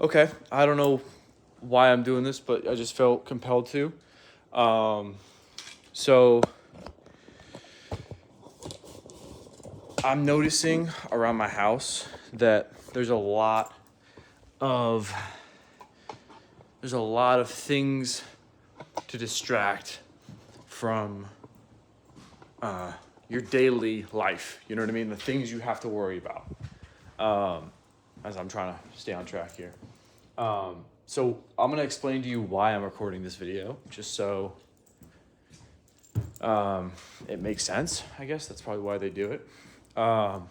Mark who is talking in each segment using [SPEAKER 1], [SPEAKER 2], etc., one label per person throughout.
[SPEAKER 1] Okay, I don't know why I'm doing this, but I just felt compelled to. So I'm noticing around my house that of there's a lot of things to distract from your daily life. You know what I mean? The things you have to worry about. As I'm trying to stay on track here. So I'm gonna explain to you why I'm recording this video, just so it makes sense. I guess that's probably why they do it. I'm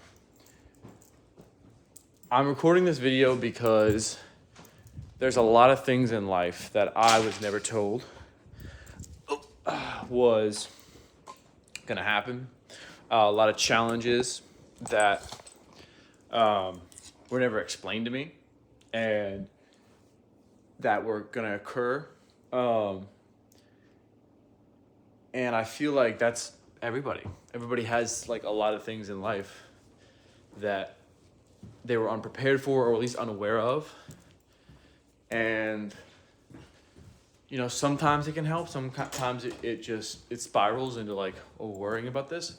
[SPEAKER 1] recording this video because there's a lot of things in life that I was never told was gonna happen. A lot of challenges that were never explained to me, and that were gonna occur. And I feel like that's everybody. Everybody has like a lot of things in life that they were unprepared for, or at least unaware of. And sometimes it can help. Sometimes it spirals into like, oh, worrying about this.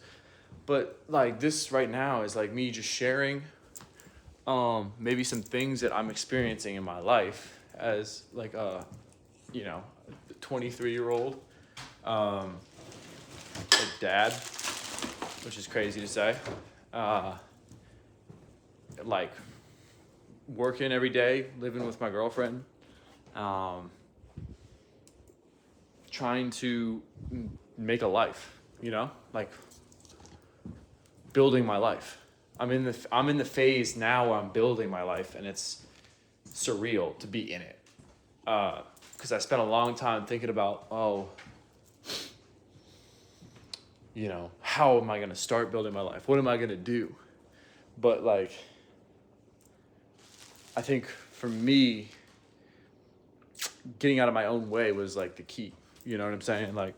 [SPEAKER 1] But like this right now is like me just sharing maybe some things that I'm experiencing in my life as like a 23-year-old a dad, which is crazy to say. Like working every day, living with my girlfriend, trying to make a life, like building my life. I'm in the phase now where I'm building my life, and it's surreal to be in it. Because I spent a long time thinking about, how am I going to start building my life? What am I going to do? But like, I think for me, getting out of my own way was like the key. You know what I'm saying? Like,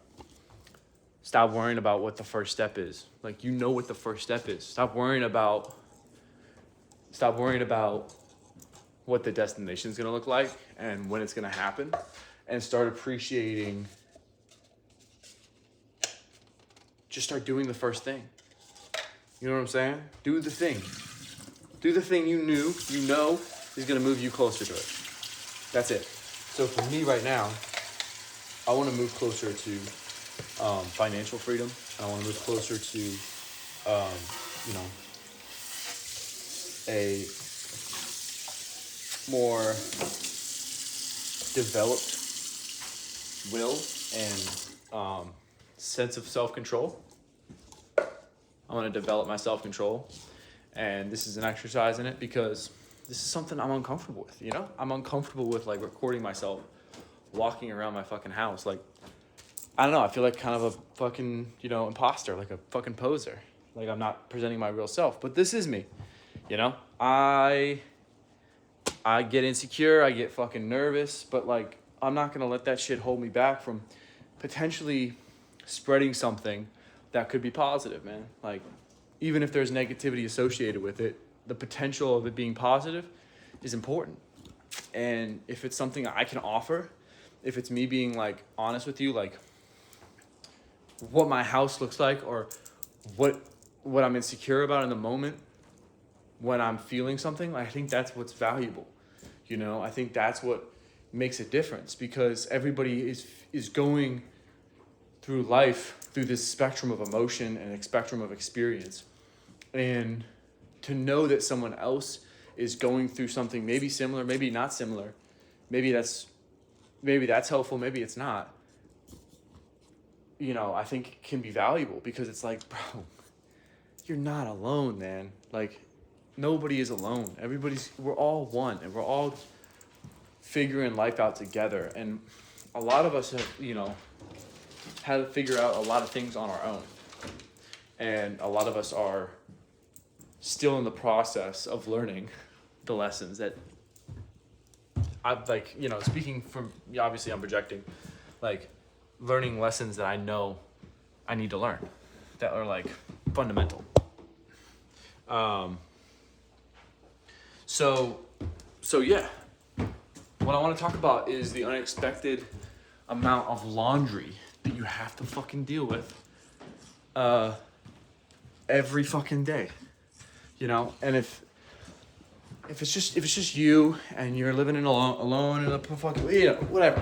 [SPEAKER 1] stop worrying about what the first step is. Like, what the first step is. Stop worrying about what the destination is going to look like and when it's going to happen, and start appreciating. Just start doing the first thing. You know what I'm saying? Do the thing. Do the thing you know is going to move you closer to it. That's it. So for me right now, I want to move closer to financial freedom. I want to move closer to, a more developed will and sense of self-control. I want to develop my self-control, and this is an exercise in it because this is something I'm uncomfortable with. I'm uncomfortable with like recording myself walking around my fucking house. Like, I don't know, I feel like kind of a fucking, imposter, like a fucking poser. Like, I'm not presenting my real self, but this is me. I get insecure, I get fucking nervous, but like, I'm not gonna let that shit hold me back from potentially spreading something that could be positive, man. Like, even if there's negativity associated with it, the potential of it being positive is important. And if it's something I can offer, if it's me being like honest with you, like what my house looks like, or what I'm insecure about in the moment when I'm feeling something, I think that's what's valuable. I think that's what makes a difference, because everybody is going through life through this spectrum of emotion and a spectrum of experience. And to know that someone else is going through something maybe similar, maybe not similar, maybe that's helpful, maybe it's not, I think can be valuable, because it's like, bro, you're not alone, man. Like, nobody is alone. We're all one, and we're all figuring life out together. And a lot of us have, had to figure out a lot of things on our own. And a lot of us are still in the process of learning the lessons that I've like, speaking from, obviously I'm projecting, like learning lessons that I know I need to learn that are like fundamental. So yeah, what I want to talk about is the unexpected amount of laundry that you have to fucking deal with every fucking day. You know, and if it's just you and you're living in alone in a fucking, you know, whatever,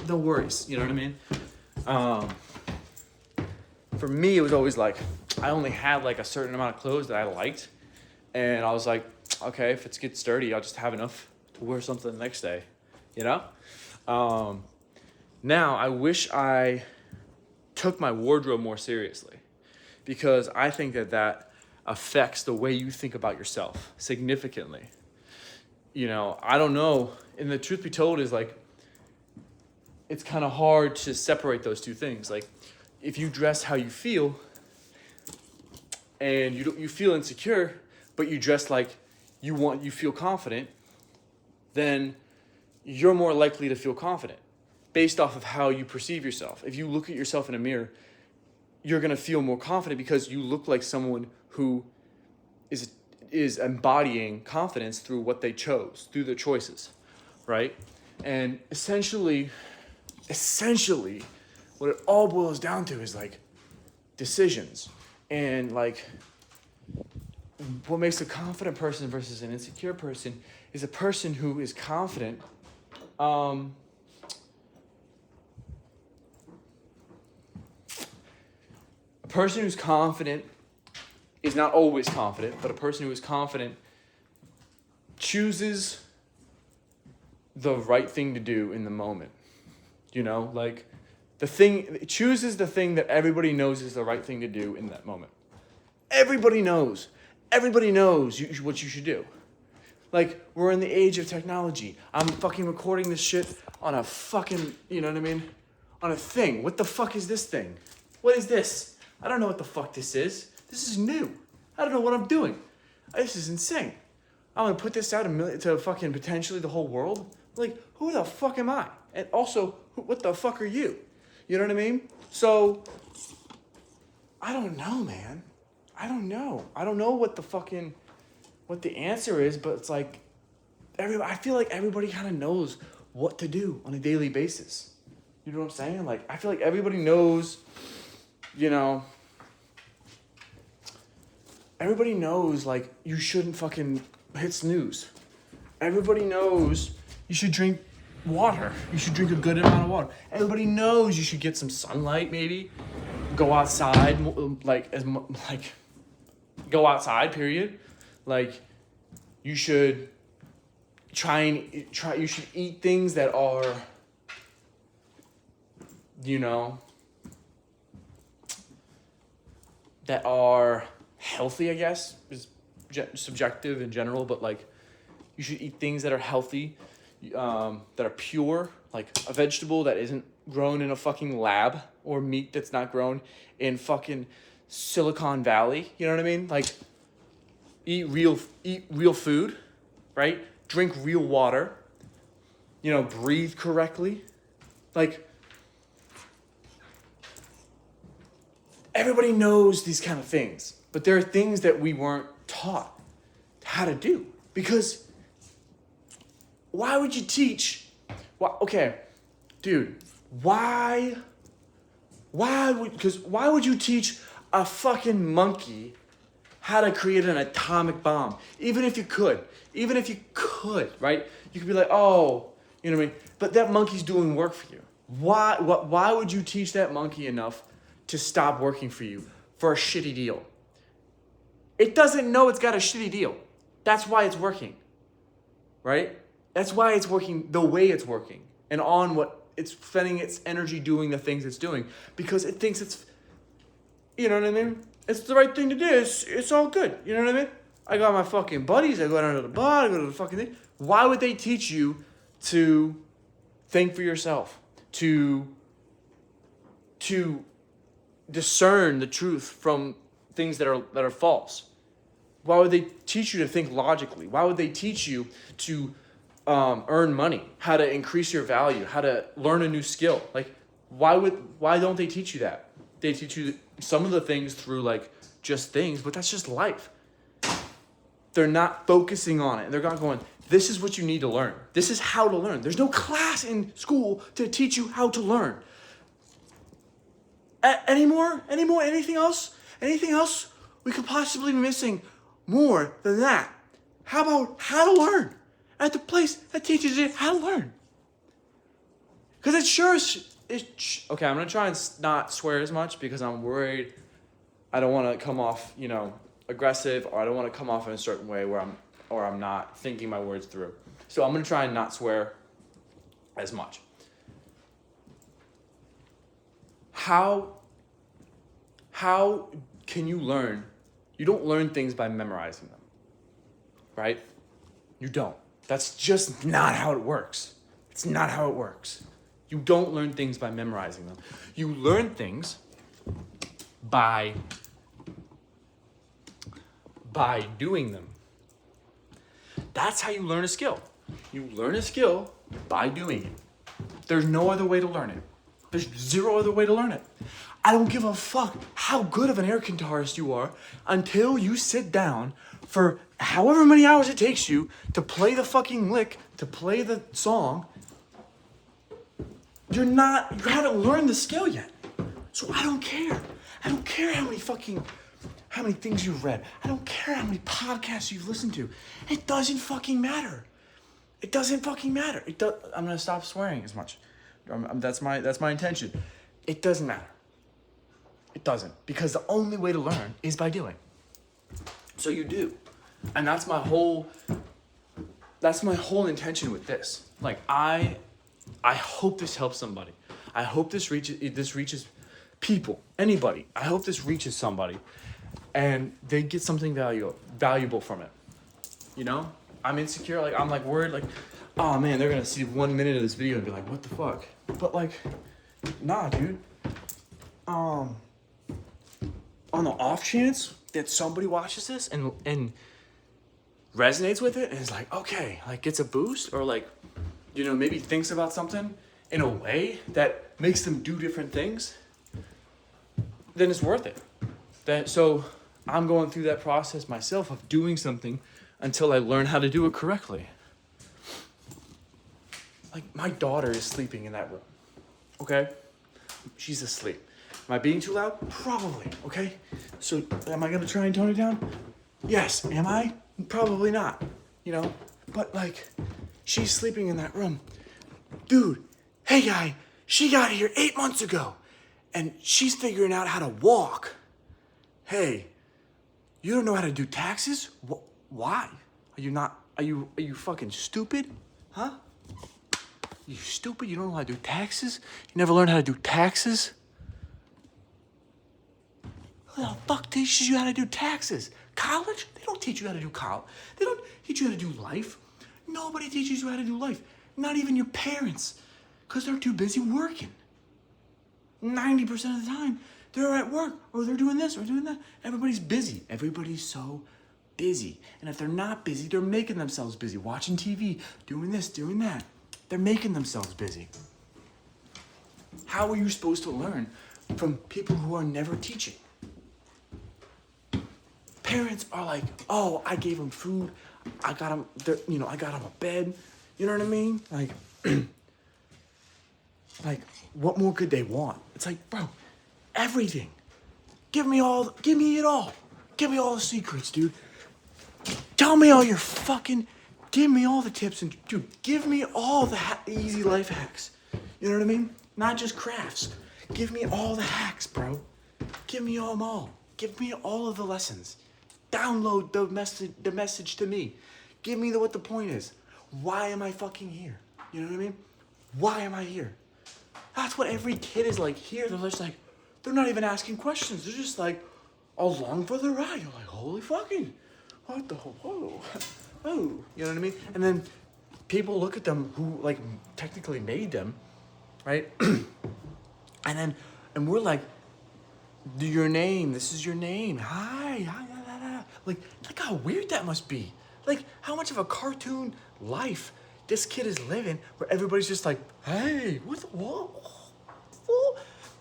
[SPEAKER 1] no worries. You know what I mean? For me, it was always like I only had like a certain amount of clothes that I liked, and I was like, okay, if it gets dirty, I'll just have enough to wear something the next day. You know? Now I wish I took my wardrobe more seriously, because I think that affects the way you think about yourself significantly. You know, I don't know. And the truth be told is like, it's kind of hard to separate those two things. Like, if you dress how you feel and you feel insecure, but you dress like you feel confident, then you're more likely to feel confident based off of how you perceive yourself. If you look at yourself in a mirror, you're going to feel more confident because you look like someone who is embodying confidence through what they chose, through their choices, right? And essentially, what it all boils down to is like decisions. And like, what makes a confident person versus an insecure person is a person who is confident. A person who's confident is not always confident, but a person who is confident chooses the right thing to do in the moment. You know, like chooses the thing that everybody knows is the right thing to do in that moment. Everybody knows what you should do. Like, we're in the age of technology. I'm fucking recording this shit on a fucking, you know what I mean? On a thing. What the fuck is this thing? What is this? I don't know what the fuck this is. This is new. I don't know what I'm doing. This is insane. I'm gonna put this out to fucking potentially the whole world. Like, who the fuck am I? And also, what the fuck are you? You know what I mean? So, I don't know, man. I don't know what the answer is, but it's like, I feel like everybody kind of knows what to do on a daily basis. You know what I'm saying? Like, I feel like everybody knows, you know, everybody knows, like, you shouldn't fucking hit snooze. Everybody knows you should drink water. You should drink a good amount of water. Everybody knows you should get some sunlight, maybe. Go outside, go outside, period. Like, you should you should eat things that are, you know, that are healthy, I guess, is subjective in general, but like, you should eat things that are healthy, that are pure, like a vegetable that isn't grown in a fucking lab, or meat that's not grown in fucking Silicon Valley. You know what I mean? Like, eat real food, right? Drink real water. You know, breathe correctly. Like, everybody knows these kind of things, but there are things that we weren't taught how to do. Because why would you teach? Okay, dude, why would you teach a fucking monkey how to create an atomic bomb? Even if you could, right? You could be like, oh, you know what I mean? But that monkey's doing work for you. Why would you teach that monkey enough to stop working for you for a shitty deal? It doesn't know it's got a shitty deal. That's why it's working, right? That's why it's working the way it's working, and on what it's spending its energy doing the things it's doing, because it thinks it's, you know what I mean? It's the right thing to do. It's all good. You know what I mean? I got my fucking buddies. I go down to the bar. I go to the fucking thing. Why would they teach you to think for yourself? To discern the truth from things that are false? Why would they teach you to think logically? Why would they teach you to earn money, how to increase your value, how to learn a new skill? Like, why don't they teach you that? They teach you some of the things through like just things, but that's just life. They're not focusing on it. They're not going, This is what you need to learn. This is how to learn. There's no class in school to teach you how to learn. Anything else? Anything else we could possibly be missing more than that? How about how to learn at the place that teaches you how to learn? Because it sure is, okay, I'm going to try and not swear as much because I'm worried I don't want to come off, aggressive, or I don't want to come off in a certain way where I'm not thinking my words through. So I'm going to try and not swear as much. How can you learn? You don't learn things by memorizing them, right? You don't. That's just not how it works. It's not how it works. You don't learn things by memorizing them. You learn things by doing them. That's how you learn a skill. You learn a skill by doing it. There's no other way to learn it. There's zero other way to learn it. I don't give a fuck how good of an air guitarist you are until you sit down for however many hours it takes you to play the fucking lick, to play the song. You haven't learned the skill yet. So I don't care. I don't care how many things you've read. I don't care how many podcasts you've listened to. It doesn't fucking matter. It doesn't fucking matter. I'm gonna stop swearing as much. That's my intention. It doesn't matter. It doesn't, because the only way to learn is by doing. So you do, and that's my whole intention with this. Like I hope this helps somebody. I hope this reaches people, anybody. I hope this reaches somebody, and they get something valuable from it. I'm insecure. Like I'm like worried. Like, oh man, they're gonna see 1 minute of this video and be like, what the fuck? But like, nah, dude. On the off chance that somebody watches this and resonates with it and is like, okay, like gets a boost, or like, maybe thinks about something in a way that makes them do different things, then it's worth it. So I'm going through that process myself of doing something until I learn how to do it correctly. Like my daughter is sleeping in that room, okay? She's asleep. Am I being too loud? Probably, okay? So am I gonna try and tone it down? Yes. Am I? Probably not, But like, she's sleeping in that room. Dude, hey guy, she got here 8 months ago and she's figuring out how to walk. Hey, you don't know how to do taxes? Why? Are you fucking stupid? Huh? You stupid? You don't know how to do taxes? You never learned how to do taxes? Who the fuck teaches you how to do taxes? College? They don't teach you how to do college. They don't teach you how to do life. Nobody teaches you how to do life. Not even your parents. Because they're too busy working. 90% of the time, they're at work. Or they're doing this or doing that. Everybody's busy. Everybody's so busy. And if they're not busy, they're making themselves busy. Watching TV, doing this, doing that. They're making themselves busy. How are you supposed to learn from people who are never teaching? Parents are like, oh, I gave them food. I got them, I got them a bed. You know what I mean? Like, like, what more could they want? It's like, bro, everything. Give me it all. Give me all the secrets, dude. Tell me all your give me all the tips, and dude, give me all the easy life hacks. You know what I mean? Not just crafts. Give me all the hacks, bro. Give me them all. Give me all of the lessons. Download the message to me. Give me what the point is. Why am I fucking here? You know what I mean? Why am I here? That's what every kid is like here. They're just like, they're not even asking questions. They're just like, along for the ride. You're like, holy fucking, what the, whoa, oh, you know what I mean? And then people look at them who like technically made them, right? and we're like, your name, this is your name. Hi. Like how weird that must be. Like how much of a cartoon life this kid is living where everybody's just like, hey, what?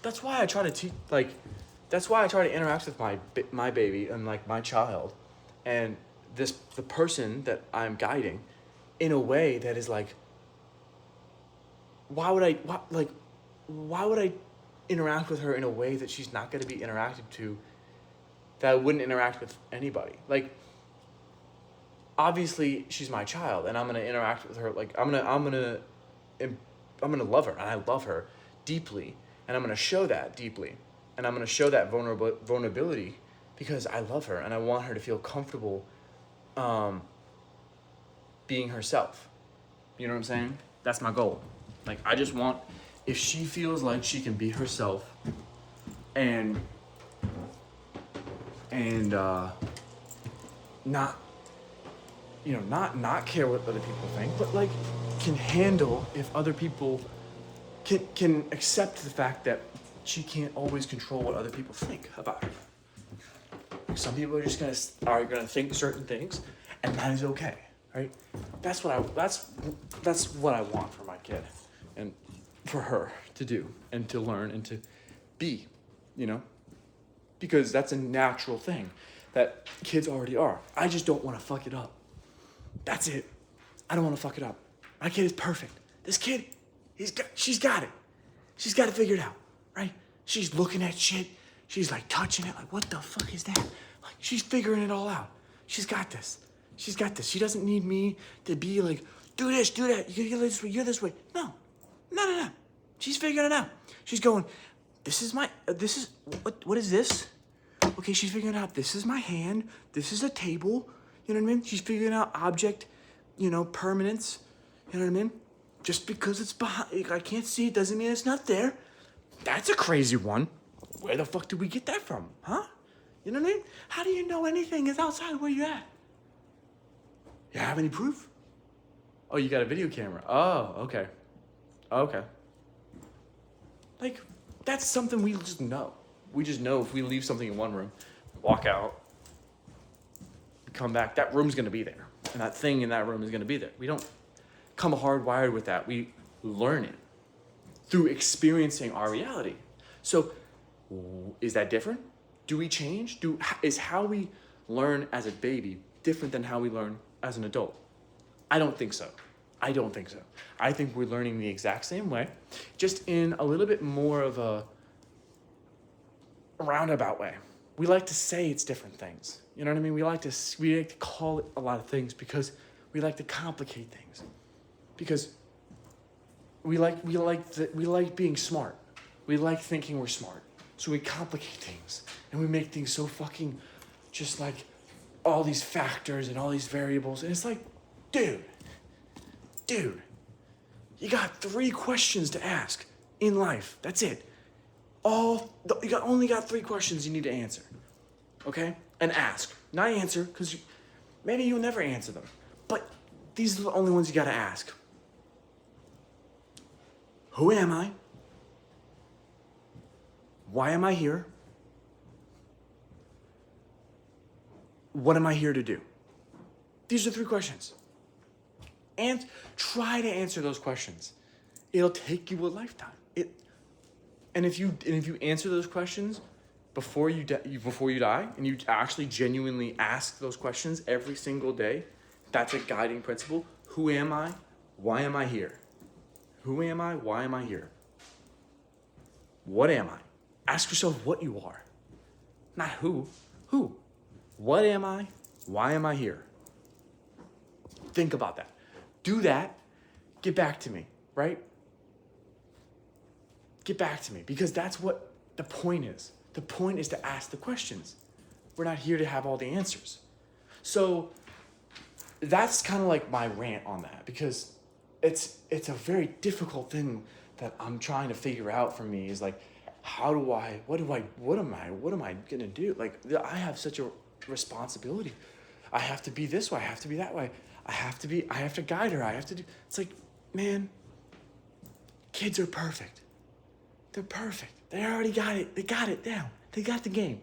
[SPEAKER 1] That's why I try to teach, that's why I try to interact with my baby and like my child and the person that I'm guiding in a way that is like, why would I interact with her in a way that she's not going to be interacted to, that I wouldn't interact with anybody? Like, obviously she's my child and I'm going to interact with her. Like, I'm going to love her, and I love her deeply, and I'm going to show that deeply, and I'm going to show that vulnerability because I love her and I want her to feel comfortable being herself. You know what I'm saying? That's my goal. Like, I just want, if she feels like she can be herself and not, you know, not care what other people think, but like can handle if other people can accept the fact that she can't always control what other people think about her. Some people are just gonna think certain things, and that is okay, right? That's what I want for my kid, and for her to do, and to learn, and to be, you know, because that's a natural thing that kids already are. I just don't want to fuck it up. That's it. I don't want to fuck it up. My kid is perfect. This kid, she's got it. She's got it figured out, right? She's looking at shit. She's like touching it, like, what the fuck is that? Like, she's figuring it all out. She's got this. She's got this. She doesn't need me to be like, do this, do that. You're this way, you're this way. No. She's figuring it out. She's going, what is this? Okay, she's figuring out, this is my hand. This is a table. You know what I mean? She's figuring out object, you know, permanence. You know what I mean? Just because it's behind, I can't see it doesn't mean it's not there. That's a crazy one. Where the fuck did we get that from, huh? You know what I mean? How do you know anything is outside where you're at? You have any proof? Oh, you got a video camera. Oh, okay. Okay. Like, that's something we just know. We just know if we leave something in one room, walk out, come back, that room's gonna be there. And that thing in that room is gonna be there. We don't come hardwired with that. We learn it through experiencing our reality. So, is that different? Do we change? Is how we learn as a baby different than how we learn as an adult? I don't think so. I think we're learning the exact same way, just in a little bit more of a roundabout way. We like to say it's different things. You know what I mean? We like to call it a lot of things because we like to complicate things. Because we like being smart. We like thinking we're smart. So we complicate things and we make things so fucking just like all these factors and all these variables. And it's like, dude, you got 3 questions to ask in life. That's it. Only got 3 questions you need to answer. Okay? And ask. Not answer, because maybe you'll never answer them. But these are the only ones you gotta ask. Who am I? Why am I here? What am I here to do? These are 3 questions. And try to answer those questions. It'll take you a lifetime. And if you answer those questions before you die, and you actually genuinely ask those questions every single day, that's a guiding principle. Who am I? Why am I here? Who am I? Why am I here? What am I? Ask yourself what you are. Not who. Who? What am I? Why am I here? Think about that. Do that. Get back to me, right? Get back to me, because that's what the point is. The point is to ask the questions. We're not here to have all the answers. So that's kind of like my rant on that, because it's a very difficult thing that I'm trying to figure out for me, is like, what am I gonna do? Like, I have such a responsibility. I have to be this way, I have to be that way. I have to guide her, it's like, man, kids are perfect. They're perfect. They already got it. They got it down. They got the game.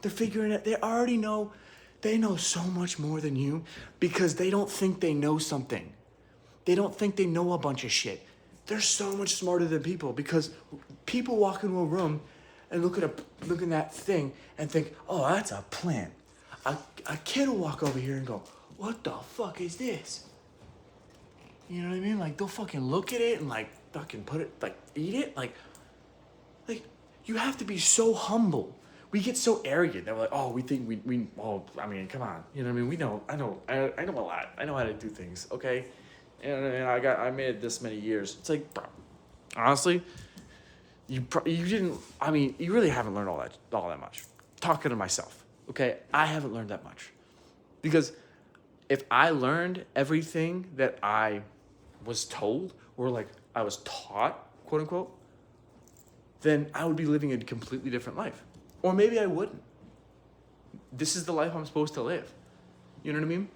[SPEAKER 1] They're figuring it. They already know. They know so much more than you, because they don't think they know something. They don't think they know a bunch of shit. They're so much smarter than people, because people walk into a room and look at that thing and think, oh, that's a plant. A kid will walk over here and go, what the fuck is this?
[SPEAKER 2] You know what I mean? Like, they'll fucking look at it and like fucking put it, like eat it. Like you have to be so humble. We get so arrogant that we're like, oh, we think we oh, I mean, come on. You know what I mean? We know, I know a lot. I know how to do things, okay? And I made it this many years. It's like, bro, honestly, you didn't, I mean, you really haven't learned all that much. Talking to myself, okay? I haven't learned that much. Because if I learned everything that I was told, or like I was taught, quote unquote, then I would be living a completely different life. Or maybe I wouldn't. This is the life I'm supposed to live. You know what I mean?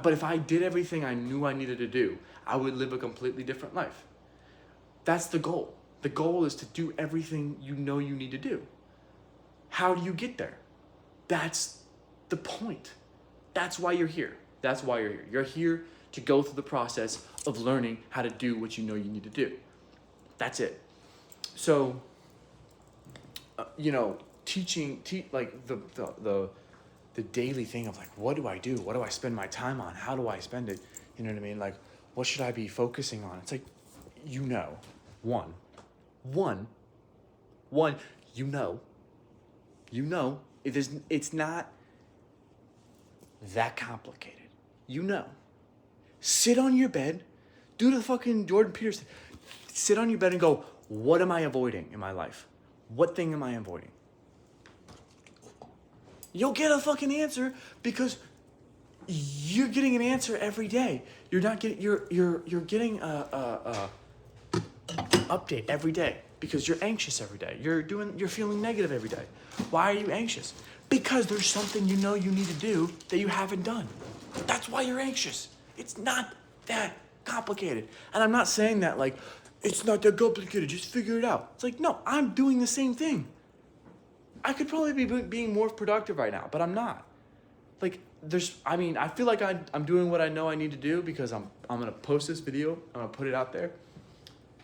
[SPEAKER 2] But if I did everything I knew I needed to do, I would live a completely different life. That's the goal. The goal is to do everything you know you need to do. How do you get there? That's the point. That's why you're here. That's why you're here. You're here to go through the process of learning how to do what you know you need to do. That's it. So, teaching, like the daily thing of like, what do I do? What do I spend my time on? How do I spend it? You know what I mean? Like, what should I be focusing on? It's like, one, it's not that complicated. Sit on your bed, do the fucking Jordan Peterson. Sit on your bed and go, what am I avoiding in my life? What thing am I avoiding? You'll get a fucking answer because you're getting an answer every day. You're not getting you're getting a update every day because you're anxious every day. You're feeling negative every day. Why are you anxious? Because there's something you know you need to do that you haven't done. That's why you're anxious. It's not that complicated. And I'm not saying that like it's not that complicated, just figure it out. It's like, no, I'm doing the same thing. I could probably be being more productive right now, but I'm not. Like, I feel like I'm doing what I know I need to do because I'm going to post this video. I'm going to put it out there.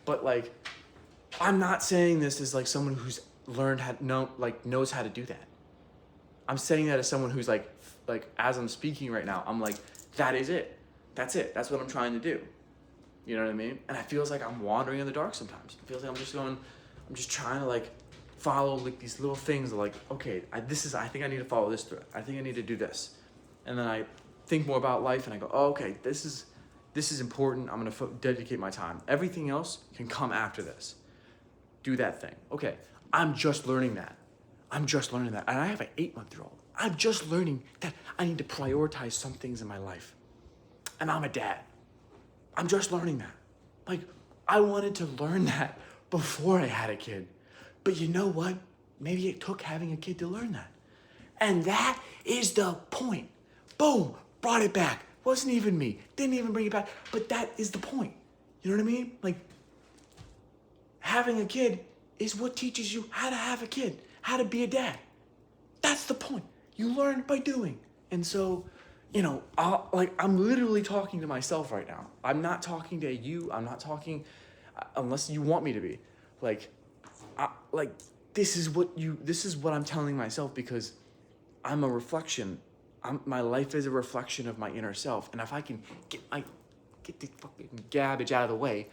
[SPEAKER 2] But, like, I'm not saying this as, like, someone who's learned knows how to do that. I'm saying that as someone who's, like, as I'm speaking right now, I'm like, that is it. That's it. That's what I'm trying to do. You know what I mean? And it feels like I'm wandering in the dark sometimes. It feels like I'm just trying to, like, follow like these little things like, okay, I think I need to follow this through. I think I need to do this. And then I think more about life and I go, oh, okay, this is important. I'm going to dedicate my time. Everything else can come after this. Do that thing. Okay, I'm just learning that. And I have an 8-month-old. I'm just learning that I need to prioritize some things in my life. And I'm a dad. I'm just learning that. Like, I wanted to learn that before I had a kid. But you know what? Maybe it took having a kid to learn that. And that is the point. Boom, brought it back. Wasn't even me. Didn't even bring it back. But that is the point. You know what I mean? Like, having a kid is what teaches you how to have a kid, how to be a dad. That's the point. You learn by doing. And so, I'm literally talking to myself right now. I'm not talking to you. I'm not talking unless you want me to be. This is what I'm telling myself because I'm a reflection. My life is a reflection of my inner self. And if I can get the fucking garbage out of the way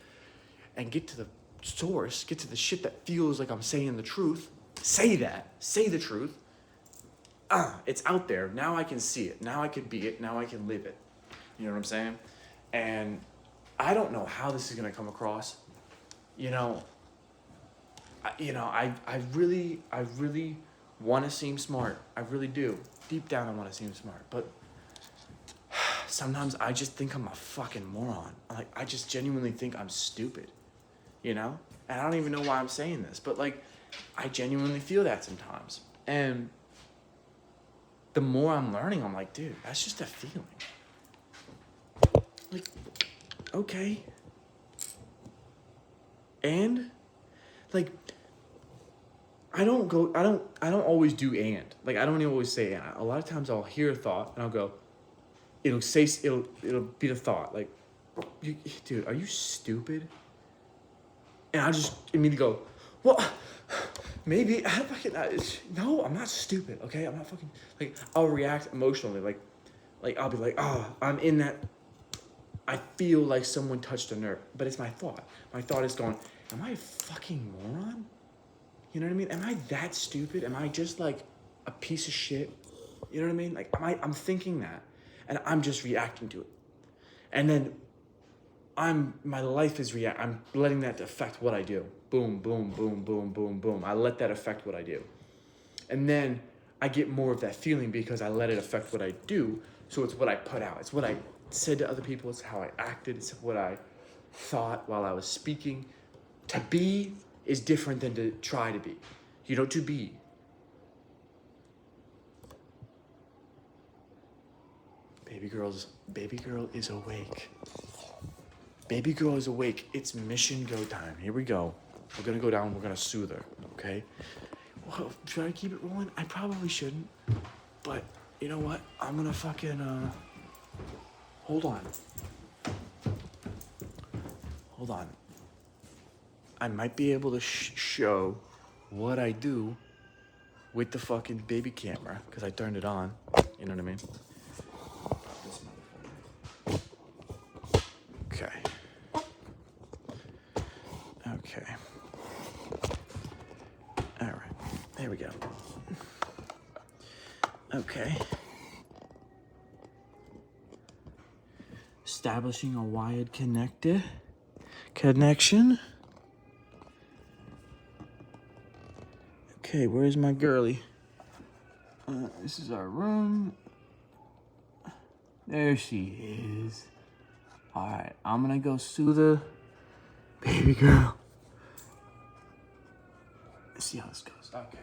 [SPEAKER 2] and get to the source, get to the shit that feels like I'm saying the truth, say the truth. It's out there. Now I can see it. Now I can be it. Now I can live it. You know what I'm saying? And I don't know how this is going to come across. I really want to seem smart. I really do. Deep down, I want to seem smart. But sometimes I just think I'm a fucking moron. I just genuinely think I'm stupid. And I don't even know why I'm saying this. But, I genuinely feel that sometimes. And the more I'm learning, I'm like, dude, that's just a feeling. Okay. And, I don't always do and. I don't even always say and. A lot of times I'll hear a thought and I'll go, it'll be the thought. Dude, are you stupid? And I'll just immediately go, well, maybe, no, I'm not stupid, okay? I'm not fucking, I'll react emotionally. I'll be like, oh, I'm in that I feel like someone touched a nerve, but it's my thought. My thought is going, am I a fucking moron? You know what I mean? Am I that stupid? Am I just like a piece of shit? You know what I mean? Like, I'm thinking that, and I'm just reacting to it. And then my life is I'm letting that affect what I do. Boom, boom, boom, boom, boom, boom. I let that affect what I do. And then I get more of that feeling because I let it affect what I do. So it's what I put out. It's what I said to other people. It's how I acted. It's what I thought while I was speaking. To be is different than to try to be. You know, to be. Baby girl is awake. Baby girl is awake. It's mission go time. Here we go. We're gonna go down. We're gonna soothe her. Okay. Well, should I keep it rolling? I probably shouldn't. But you know what? I'm gonna fucking hold on. Hold on. I might be able to show what I do with the fucking baby camera because I turned it on. You know what I mean? Okay. Okay. All right. There we go. Okay. Establishing a wired connection. Okay, where's my girly? This is our room. There she is. All right, I'm gonna go soothe the baby girl. Let's see how this goes. Okay.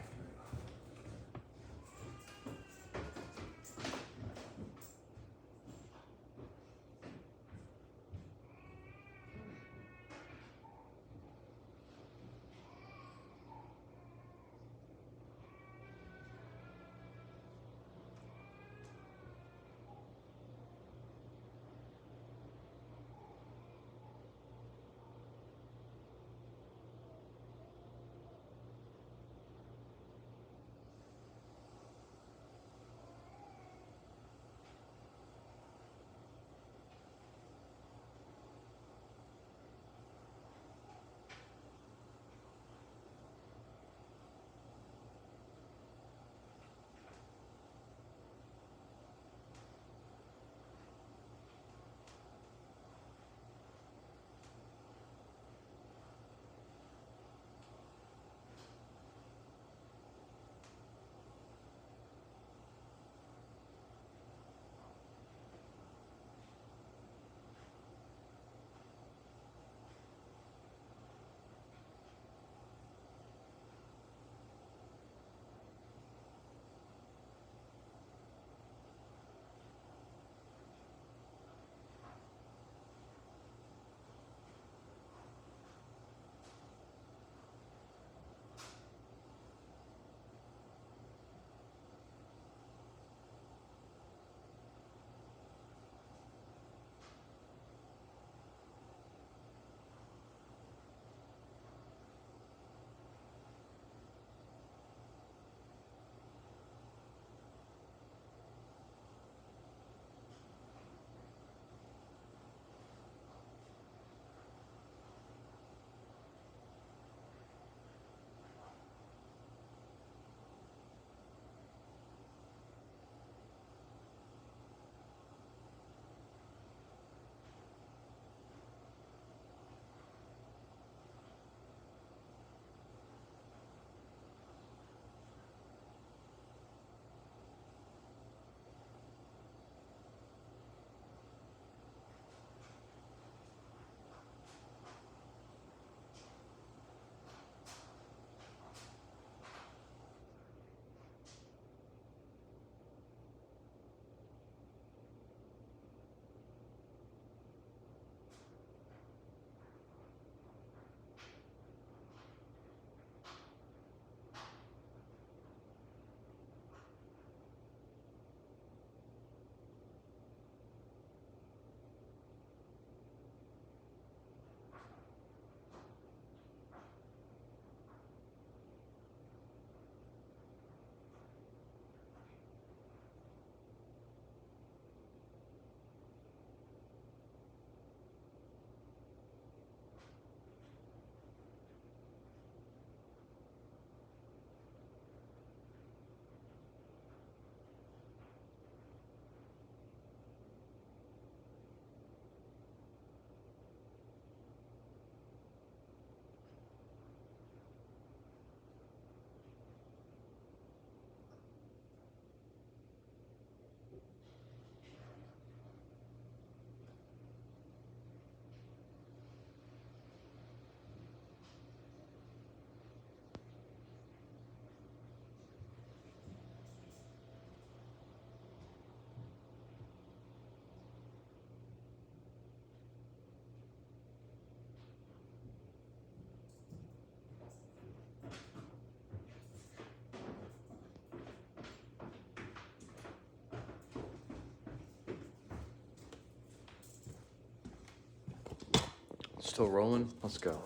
[SPEAKER 2] Still rolling? Let's go.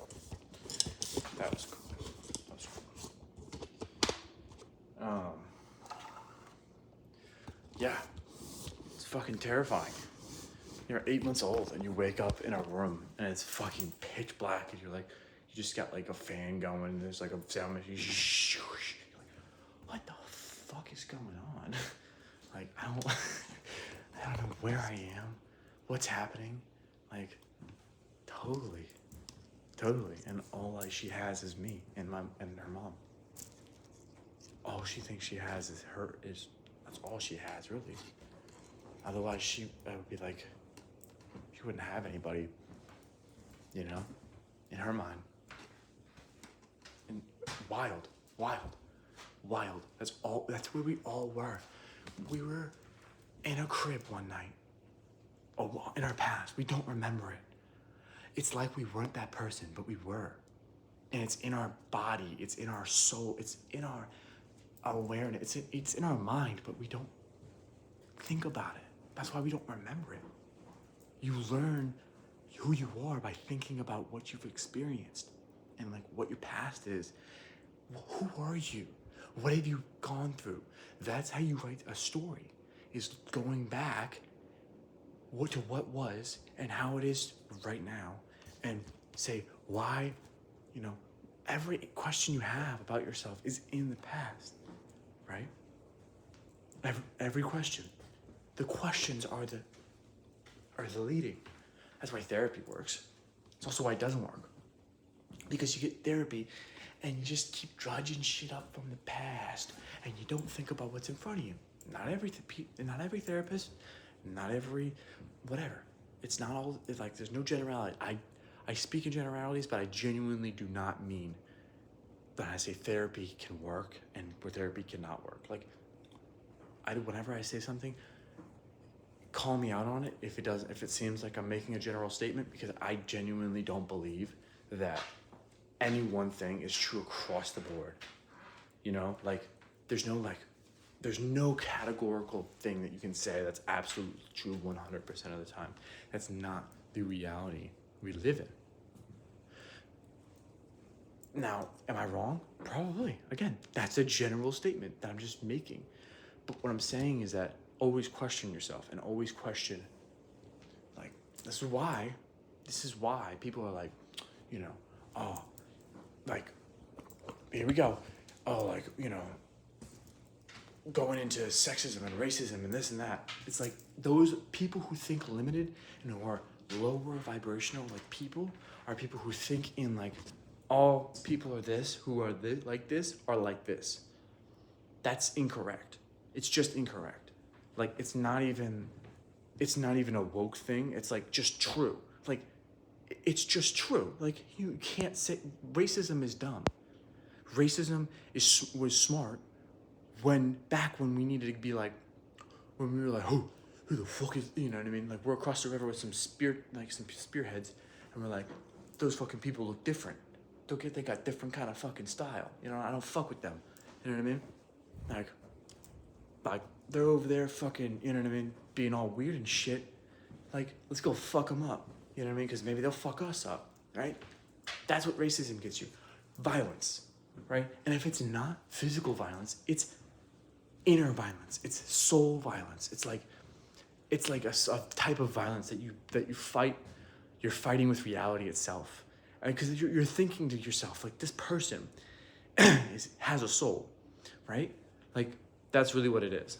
[SPEAKER 2] That was cool. That was cool. Yeah, it's fucking terrifying. You're 8 months old and you wake up in a room and it's fucking pitch black and you're like, you just got like a fan going and there's like a sound machine. You're like, what the fuck is going on? Like, I don't know where I am, what's happening. Like, totally. And all she has is me and her mom. All she thinks she has is that's all she has, really. Otherwise, she would be like, she wouldn't have anybody, in her mind. And wild. That's where we all were. We were in a crib one night. In our past, we don't remember it. It's like we weren't that person, but we were. And it's in our body, it's in our soul, it's in our awareness, it's in our mind, but we don't think about it. That's why we don't remember it. You learn who you are by thinking about what you've experienced and like what your past is. Who are you? What have you gone through? That's how you write a story, is going back to what was and how it is right now, and say why, every question you have about yourself is in the past, right? Every question. The questions are the leading. That's why therapy works. It's also why it doesn't work. Because you get therapy and you just keep drudging shit up from the past and you don't think about what's in front of you. Not every therapist, not every whatever. It's not all, it's like there's no generality. I speak in generalities, but I genuinely do not mean that I say therapy can work and where therapy cannot work. Like, whenever I say something, call me out on it if it seems like I'm making a general statement, because I genuinely don't believe that any one thing is true across the board. Like there's no categorical thing that you can say that's absolutely true 100% of the time. That's not the reality we live in. Now, am I wrong? Probably. Again, that's a general statement that I'm just making. But what I'm saying is that always question yourself and always question, like, this is why people are like, oh, like, here we go. Oh, like, going into sexism and racism and this and that. It's like those people who think limited and who are lower vibrational, like, people are people who think in like, all people are this, who are like this, are like this. That's incorrect. It's just incorrect. Like, it's not even a woke thing. It's like just true. Like, it's just true. Like, you can't say racism is dumb. Racism was smart back when we needed to be like, when we were like, who the fuck is, you know what I mean? Like, we're across the river with some spearheads, and we're like, those fucking people look different. They got different kind of fucking style. I don't fuck with them. You know what I mean? Like they're over there fucking, you know what I mean, being all weird and shit. Like, let's go fuck them up. You know what I mean? Because maybe they'll fuck us up, right? That's what racism gets you. Violence, right? And if it's not physical violence, it's inner violence. It's soul violence. It's like a type of violence that you fight. You're fighting with reality itself. Because you're thinking to yourself, like, this person has a soul, right? Like, that's really what it is.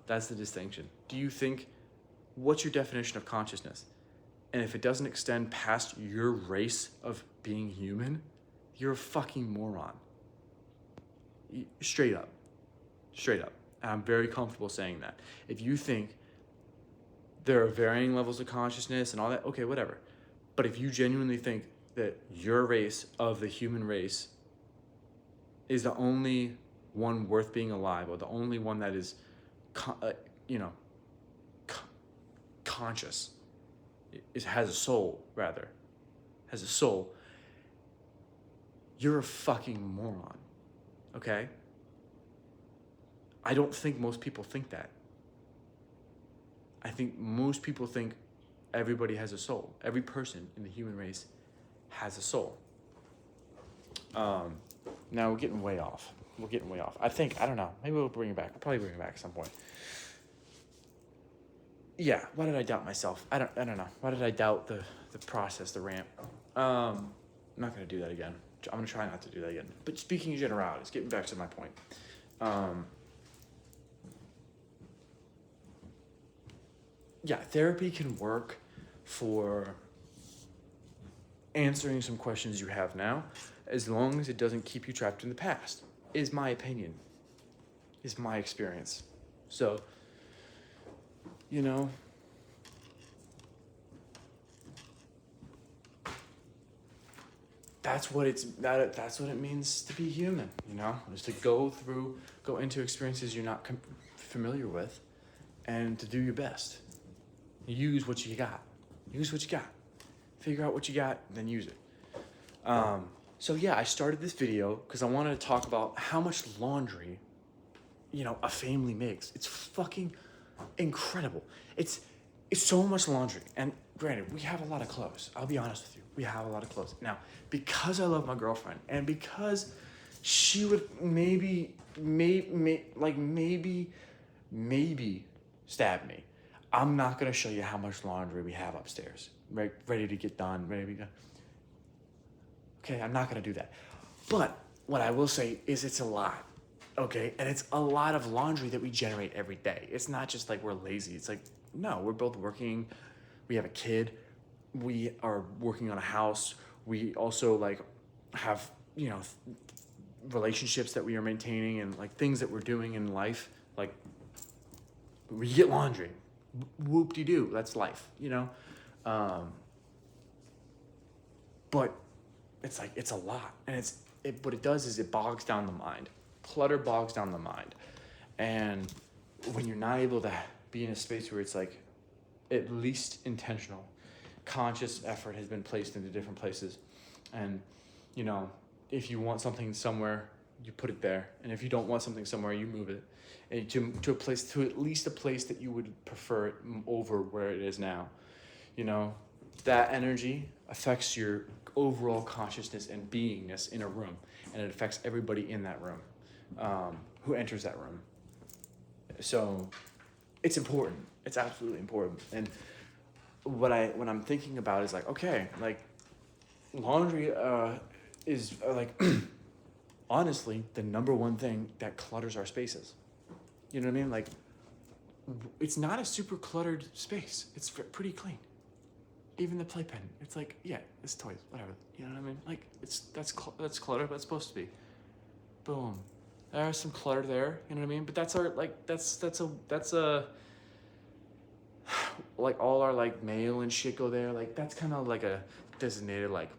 [SPEAKER 2] That's the distinction. Do you think, what's your definition of consciousness? And if it doesn't extend past your race of being human, you're a fucking moron. Straight up. And I'm very comfortable saying that. If you think there are varying levels of consciousness and all that, okay, whatever. But if you genuinely think that your race of the human race is the only one worth being alive, or the only one that is, conscious, has a soul, you're a fucking moron, okay? I don't think most people think that. I think most people think Everybody has a soul. Every person in the human race has a soul. Now we're getting way off. I don't know. Maybe we'll bring it back. We'll probably bring it back at some point. Yeah, why did I doubt myself? I don't know. Why did I doubt the process, the rant? I'm not gonna do that again. I'm gonna try not to do that again. But speaking in generalities, getting back to my point. Yeah, therapy can work for answering some questions you have now, as long as it doesn't keep you trapped in the past, is my opinion, is my experience. So, you know, that's what it means to be human, you know, is to go into experiences you're not familiar with, and to do your best. Use what you got. Figure out what you got, then use it. So yeah, I started this video because I wanted to talk about how much laundry, a family makes. It's fucking incredible. It's so much laundry. And granted, we have a lot of clothes. I'll be honest with you. We have a lot of clothes. Now, because I love my girlfriend and because she would maybe stab me, I'm not gonna show you how much laundry we have upstairs, right? Ready to get done, ready to be done. Okay, I'm not gonna do that. But what I will say is it's a lot, okay? And it's a lot of laundry that we generate every day. It's not just like we're lazy. It's like, no, we're both working. We have a kid. We are working on a house. We also like have, relationships that we are maintaining and like things that we're doing in life. Like we get laundry. Whoop-de-doo, that's life, but it's a lot, and what it does is it bogs down the mind. Clutter bogs down the mind, and when you're not able to be in a space where it's like at least intentional, conscious effort has been placed into different places, and if you want something somewhere, you put it there, and if you don't want something somewhere, you move it and to a place, to at least a place that you would prefer it over where it is now. That energy affects your overall consciousness and beingness in a room, and it affects everybody in that room who enters that room. So it's important. It's absolutely important. And what I'm thinking about is like, okay, like laundry is like honestly the number one thing that clutters our spaces. You know what I mean? Like, it's not a super cluttered space. It's pretty clean. Even the playpen, it's like, yeah, it's toys, whatever. You know what I mean? Like, that's clutter, but it's supposed to be. Boom. There's some clutter there. You know what I mean? But that's our that's like all our like mail and shit go there. Like that's kind of like a designated like,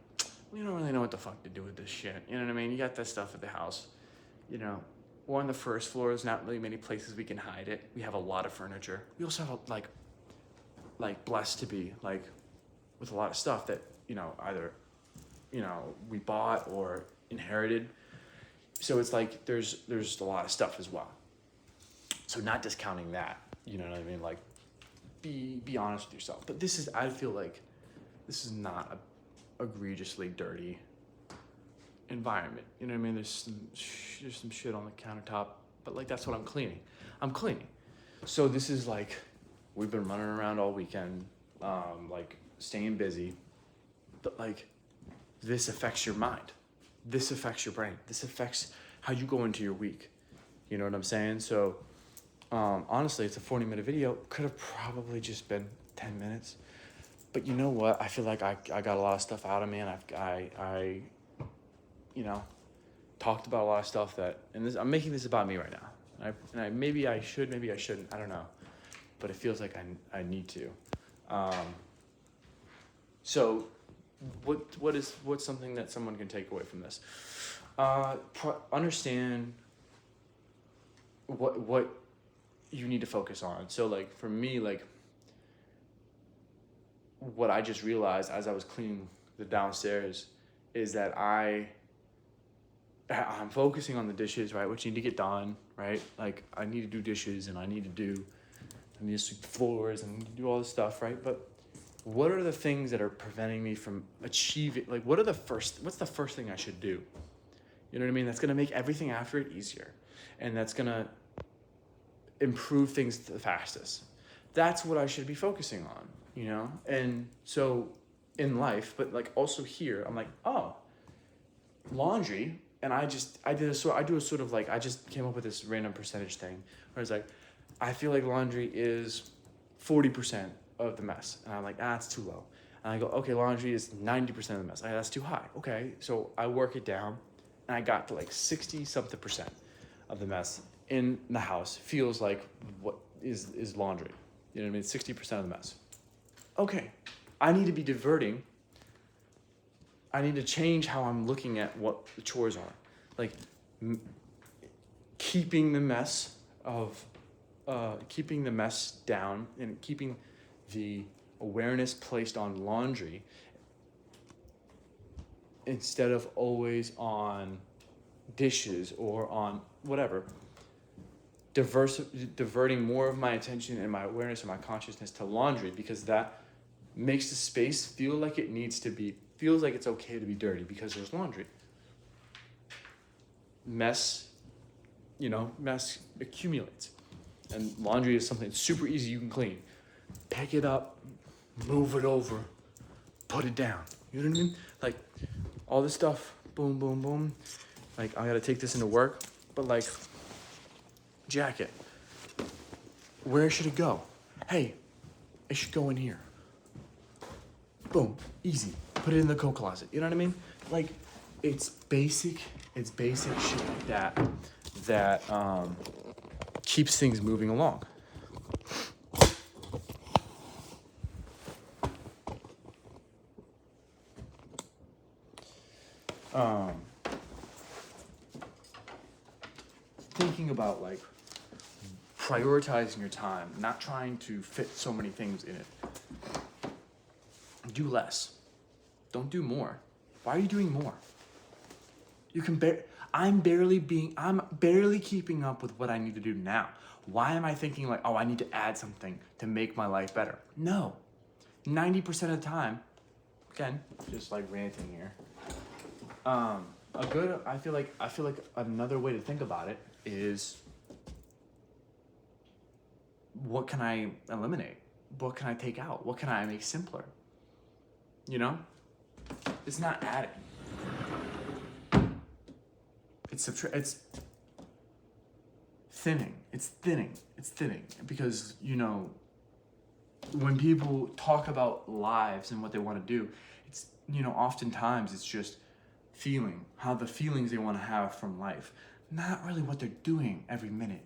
[SPEAKER 2] we don't really know what the fuck to do with this shit. You know what I mean? You got that stuff at the house. We're on the first floor. There's not really many places we can hide it. We have a lot of furniture. We also have like blessed to be like with a lot of stuff that either we bought or inherited. So it's like there's a lot of stuff as well. So not discounting that. You know what I mean? Like be honest with yourself. But I feel like this is not a egregiously dirty environment. You know what I mean? There's some shit on the countertop, but like that's what I'm cleaning. So this is like, we've been running around all weekend, like staying busy, but like this affects your mind. This affects your brain. This affects how you go into your week. You know what I'm saying? So honestly, it's a 40-minute video. Could have probably just been 10 minutes. But you know what? I feel like I got a lot of stuff out of me, and I talked about a lot of stuff I'm making this about me right now. Maybe I should, maybe I shouldn't. I don't know. But it feels like I need to. So what's something that someone can take away from this? Understand what you need to focus on. So like for me, like what I just realized as I was cleaning the downstairs is that I'm focusing on the dishes, right, which need to get done, right? Like I need to do dishes, and I need to sweep the floors and do all this stuff, right? But what are the things that are preventing me from achieving, like what's the first thing I should do? You know what I mean? That's going to make everything after it easier. And that's going to improve things the fastest. That's what I should be focusing on, you know? And so in life, but like also here, I'm like, oh, laundry. And I just came up with this random percentage thing where it's like, I feel like laundry is 40% of the mess. And I'm like, it's too low. And I go, okay, laundry is 90% of the mess. That's too high. Okay. So I work it down and I got to like 60 something percent of the mess in the house feels like what is laundry. You know what I mean? 60% of the mess. Okay. I need to be diverting. I need to change how I'm looking at what the chores are. Like keeping the mess down and keeping the awareness placed on laundry instead of always on dishes or on whatever. Diverting more of my attention and my awareness and my consciousness to laundry, because that makes the space feel like it needs to be, feels like it's okay to be dirty because there's laundry. Mess accumulates. And laundry is something that's super easy you can clean. Pick it up, move it over, put it down. You know what I mean? Like, all this stuff, boom, boom, boom. Like, I gotta take this into work, but like, jacket, where should it go? Hey, it should go in here. Boom, easy. Put it in the coat closet. You know what I mean? Like, it's basic shit like that keeps things moving along. Thinking about like prioritizing your time, not trying to fit so many things in it. Do less. Don't do more. Why are you doing more? You can I'm barely keeping up with what I need to do now. Why am I thinking like, I need to add something to make my life better? No. 90% of the time, again, just like ranting here. I feel like another way to think about it is, what can I eliminate? What can I take out? What can I make simpler? You know? It's not adding. It's thinning. It's thinning. Because, you know, when people talk about lives and what they want to do, it's, you know, oftentimes it's just how the feelings they want to have from life, not really what they're doing every minute.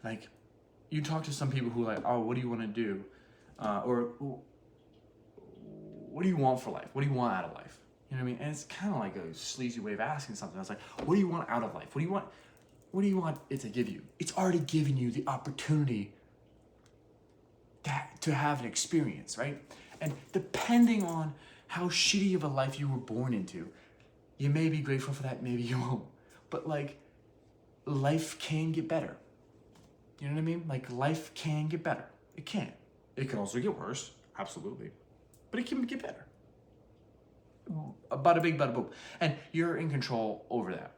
[SPEAKER 2] Like, you talk to some people who are like, what do you want to do? Or what do you want for life? What do you want out of life? You know what I mean? And it's kind of like a sleazy way of asking something. It's like, what do you want out of life? What do you want it to give you? It's already given you the opportunity to have an experience, right? And depending on how shitty of a life you were born into, you may be grateful for that, maybe you won't. But like, life can get better. You know what I mean? Like, life can get better. It can. It can also get worse, absolutely. But it can get better. Bada bing, bada boom. And you're in control over that.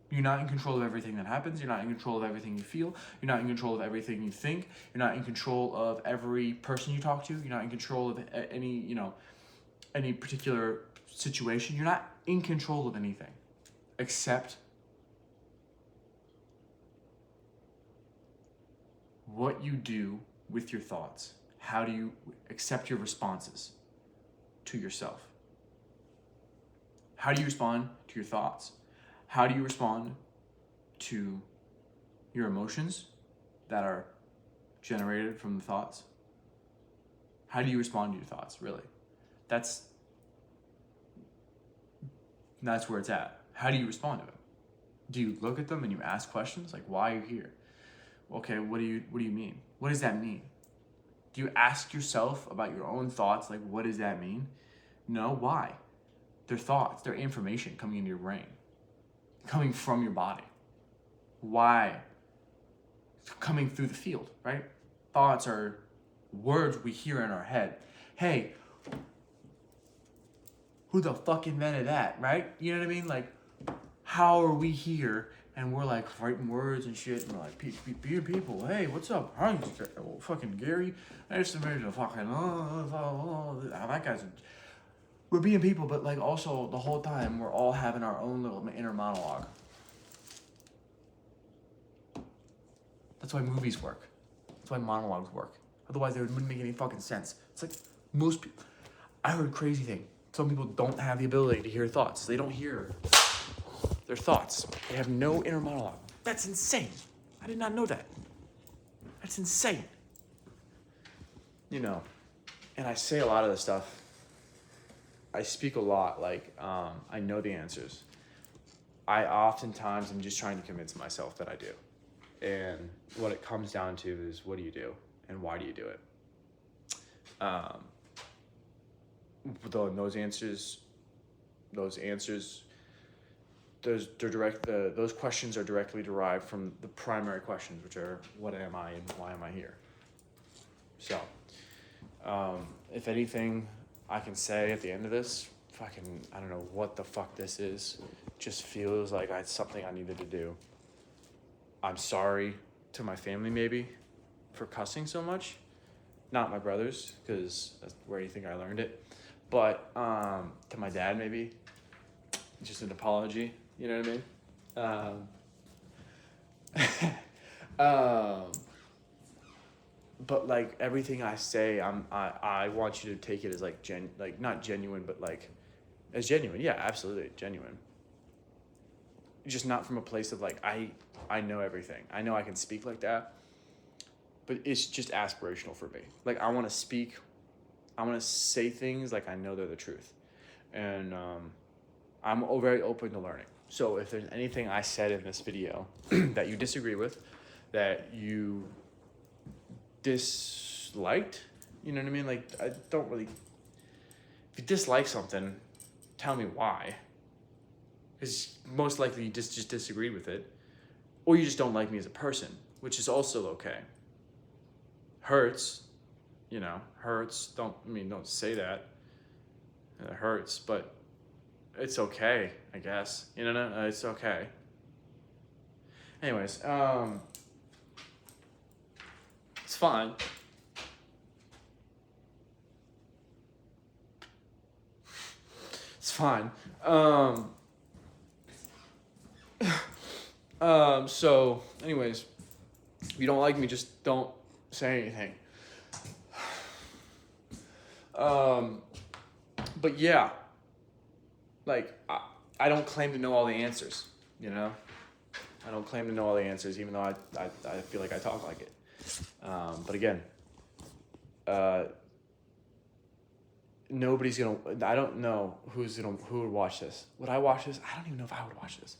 [SPEAKER 2] You're not in control of everything that happens. You're not in control of everything you feel. You're not in control of everything you think. You're not in control of every person you talk to. You're not in control of any particular situation. You're not in control of anything except what you do with your thoughts. How do you accept your responses to yourself? How do you respond to your thoughts? How do you respond to your emotions that are generated from the thoughts? How do you respond to your thoughts, really? That's where it's at. How do you respond to it? Do you look at them and you ask questions like, why are you here? Okay, what do you mean? What does that mean? Do you ask yourself about your own thoughts, like, what does that mean? No, why? They're thoughts, they're information coming into your brain, coming from your body. Why? It's coming through the field, right? Thoughts are words we hear in our head. hey, who the fuck invented that, right? You know what I mean? Like, how are we here and we're like writing words and shit and we're like, people, hey, what's up? Hi, fucking Gary. I just invented a fucking, that guy's. We're being people, but like also the whole time we're all having our own little inner monologue. That's why movies work. That's why monologues work. Otherwise, they wouldn't make any fucking sense. It's like most people. I heard a crazy thing. Some people don't have the ability to hear thoughts. They don't hear their thoughts. They have no inner monologue. That's insane. I did not know that. That's insane. You know, and I say a lot of this stuff. I speak a lot, like, I know the answers. I oftentimes am just trying to convince myself that I do. And what it comes down to is, what do you do? And why do you do it? Those questions are directly derived from the primary questions, which are, what am I and why am I here? So, if anything I can say at the end of this, fucking, I don't know what the fuck this is. Just feels like it's something I needed to do. I'm sorry to my family, maybe, for cussing so much. Not my brothers, because that's where you think I learned it. But to my dad, maybe. Just an apology, you know what I mean? But like everything I say, I want you to take it as like not genuine, but like as genuine. Yeah, absolutely genuine. Just not from a place of like I know everything. I know I can speak like that, but it's just aspirational for me. Like I want to speak, I want to say things like I know they're the truth, and I'm very open to learning. So if there's anything I said in this video that you disagree with, that you disliked, you know what I mean? Like, I don't really, if you dislike something, tell me why. Because most likely you just disagreed with it, or you just don't like me as a person, which is also okay. Hurts, hurts. Don't say that. It hurts, but it's okay, I guess. It's okay. Anyways, it's fine. It's fine. So, anyways, if you don't like me, just don't say anything. But yeah, like, I don't claim to know all the answers, I don't claim to know all the answers, even though I feel like I talk like it. But again, nobody's gonna, I don't know who would watch this. Would I watch this? I don't even know if I would watch this.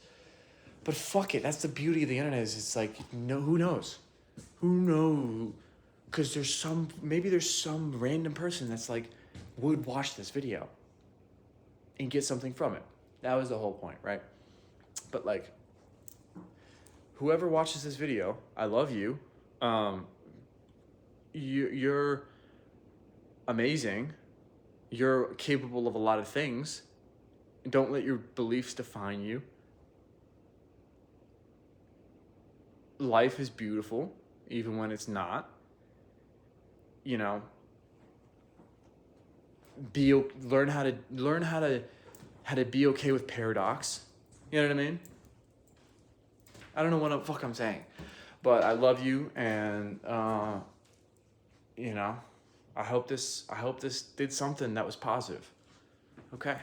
[SPEAKER 2] But fuck it, that's the beauty of the internet, is it's like, who knows? Who knows? Because maybe there's some random person that's like, would watch this video and get something from it. That was the whole point, right? But like, whoever watches this video, I love you. You're amazing. You're capable of a lot of things. Don't let your beliefs define you. Life is beautiful, even when it's not. Learn how to be okay with paradox. You know what I mean? I don't know what the fuck I'm saying, but I love you, and I hope this did something that was positive. Okay.